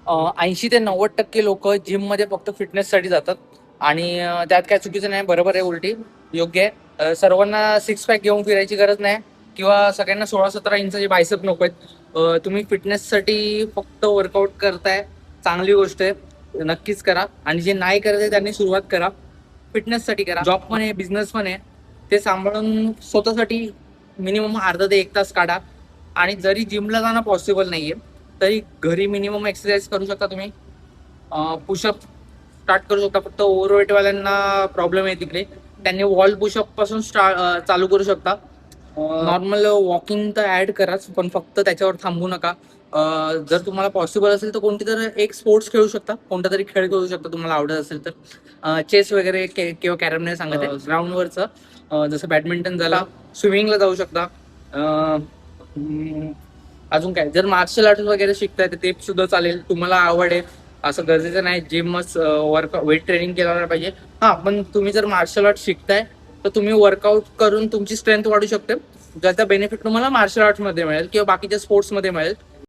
80 ते 90% लोक जिममध्ये फक्त फिटनेससाठी जातात आणि त्यात काय चुकीचं नाही, बरोबर आहे, उलटी योग्य आहे. सर्वांना सिक्स पॅक घेऊन फिरायची गरज नाही किंवा सगळ्यांना 16-17 इंचाचे बायसेप नको आहेत. तुम्ही फिटनेससाठी फक्त वर्कआउट करताय, चांगली गोष्ट आहे, नक्कीच करा. आणि जे नाही करत आहे त्यांनी सुरुवात करा, फिटनेससाठी करा. जॉब पण आहे, बिझनेस पण आहे, ते सांभाळून स्वतःसाठी मिनिमम अर्धा ते 1 तास काढा. आणि जरी जिमला जाणं पॉसिबल नाहीये तरी घरी मिनिमम एक्सरसाइज करू शकता तुम्ही. पुशअप स्टार्ट करू शकता. फक्त ओव्हरवेटवाल्यांना प्रॉब्लेम आहे तिकडे, त्यांनी वॉल पुशअप पासून चालू करू शकता. नॉर्मल वॉकिंग तर ऍड कराच, पण फक्त त्याच्यावर थांबू नका. जर तुम्हाला पॉसिबल असेल तर कोणती तर एक स्पोर्ट्स खेळू शकता, कोणता तरी खेळ खेळू शकता तुम्हाला आवडत असेल तर. चेस वगैरे किंवा कॅरम नाही सांगत आहे, ग्राउंडवरचं जसं बॅडमिंटन झाला, स्विमिंगला जाऊ शकता. अजून काय, जर मार्शल आर्ट वगैरे शिकताय तर ते सुद्धा चालेल, तुम्हाला आवड आहे. असं गरजेचं नाही जिमच वर्क वेट ट्रेनिंग केलं पाहिजे. हा, पण तुम्ही जर मार्शल आर्ट शिकताय तर तुम्ही वर्कआउट करून तुमची स्ट्रेंथ वाढू शकते, ज्याचा बेनिफिट तुम्हाला मार्शल आर्ट्स मध्ये मिळेल किंवा बाकीच्या स्पोर्ट्स मध्ये मिळेल.